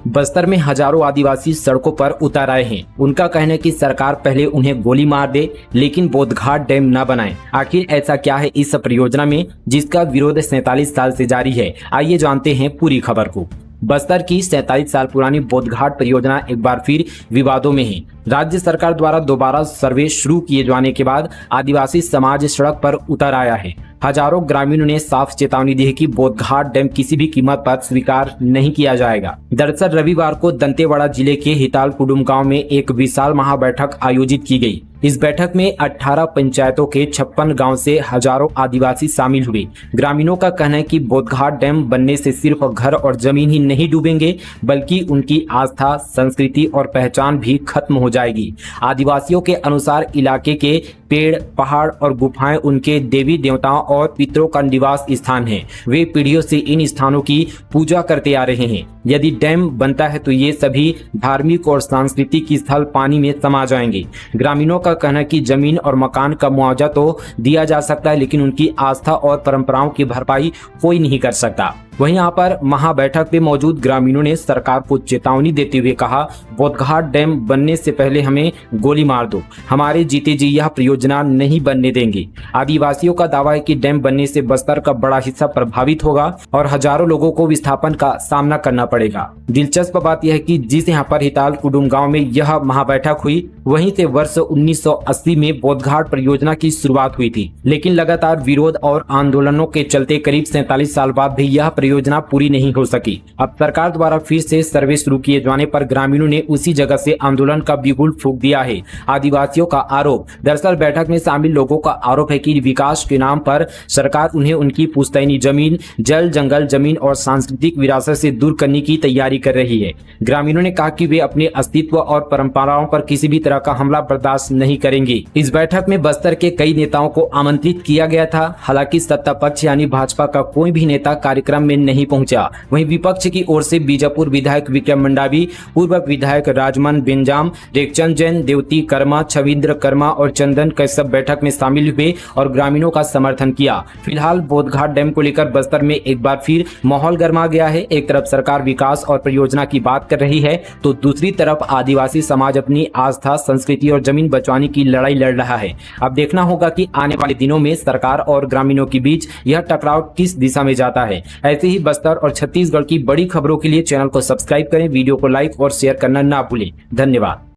बस्तर में हजारों आदिवासी सड़कों पर उतर आए हैं। उनका कहना है कि सरकार पहले उन्हें गोली मार दे लेकिन बोधघाट डैम न बनाए। आखिर ऐसा क्या है इस परियोजना में जिसका विरोध 47 साल से जारी है? आइए जानते हैं पूरी खबर को। बस्तर की 47 साल पुरानी बोधघाट परियोजना एक बार फिर विवादों में है। राज्य सरकार द्वारा दोबारा सर्वे शुरू किए जाने के बाद आदिवासी समाज सड़क पर उतर आया है। हजारों ग्रामीणों ने साफ चेतावनी दी है कि बोधघाट डैम किसी भी कीमत पर स्वीकार नहीं किया जाएगा। दरअसल रविवार को दंतेवाड़ा जिले के हिताल कुडुम गांव में एक विशाल महाबैठक आयोजित की गई। इस बैठक में 18 पंचायतों के 56 गांव से हजारों आदिवासी शामिल हुए। ग्रामीणों का कहना है कि बोधघाट डैम बनने से सिर्फ घर और जमीन ही नहीं डूबेंगे बल्कि उनकी आस्था, संस्कृति और पहचान भी खत्म हो जाएगी। आदिवासियों के अनुसार इलाके के पेड़, पहाड़ और गुफाएं उनके देवी देवताओं और पितरों का निवास स्थान है। वे पीढ़ियों से इन स्थानों की पूजा करते आ रहे हैं। यदि डैम बनता है तो ये सभी धार्मिक और सांस्कृतिक स्थल पानी में समा जाएंगे। ग्रामीणों का कहना है कि जमीन और मकान का मुआवजा तो दिया जा सकता है लेकिन उनकी आस्था और परंपराओं की भरपाई कोई नहीं कर सकता। वहीं यहाँ पर महाबैठक में मौजूद ग्रामीणों ने सरकार को चेतावनी देते हुए कहा, बोधघाट डैम बनने से पहले हमें गोली मार दो, हमारे जीते जी यह परियोजना नहीं बनने देंगे। आदिवासियों का दावा है कि डैम बनने से बस्तर का बड़ा हिस्सा प्रभावित होगा और हजारों लोगों को विस्थापन का सामना करना पड़ेगा। दिलचस्प बात यह है कि जिस यहाँ पर हिताल कुडुम गाँव में यह महाबैठक हुई वहीं से वर्ष 1980 में बोधघाट परियोजना की शुरुआत हुई थी, लेकिन लगातार विरोध और आंदोलनों के चलते करीब 47 साल बाद भी यह परियोजना पूरी नहीं हो सकी। अब सरकार द्वारा फिर से सर्वे शुरू किए जाने पर ग्रामीणों ने उसी जगह से आंदोलन का बिगुल फूंक दिया है। आदिवासियों का आरोप, दरअसल बैठक में शामिल लोगों का आरोप है कि विकास के नाम पर सरकार उन्हें उनकी पुश्तैनी जमीन, जल जंगल, जमीन और सांस्कृतिक विरासत से दूर करने की तैयारी कर रही है। ग्रामीणों ने कहा कि वे अपने अस्तित्व और परंपराओं पर किसी भी तरह का हमला बर्दाश्त नहीं करेंगे। इस बैठक में बस्तर के कई नेताओं को आमंत्रित किया गया था। हालांकि सत्ता पक्ष यानी भाजपा का कोई भी नेता कार्यक्रम में नहीं पहुंचा। वहीं विपक्ष की ओर से बीजापुर विधायक विक्रम मंडावी, पूर्व विधायक राजमन बेंजाम, रेखचंद जैन, देवती कर्मा, छविंद्र कर्मा और चंदन कैसब बैठक में शामिल हुए और ग्रामीणों का समर्थन किया। फिलहाल बोधघाट डैम को लेकर बस्तर में एक बार फिर माहौल गर्मा गया है। एक तरफ सरकार विकास और परियोजना की बात कर रही है तो दूसरी तरफ आदिवासी समाज अपनी आस्था, संस्कृति और जमीन बचाने की लड़ाई लड़ रहा है। अब देखना होगा कि आने वाले दिनों में सरकार और ग्रामीणों के बीच यह टकराव किस दिशा में जाता है। ऐसे ही बस्तर और छत्तीसगढ़ की बड़ी खबरों के लिए चैनल को सब्सक्राइब करें, वीडियो को लाइक और शेयर करना ना भूलें। धन्यवाद।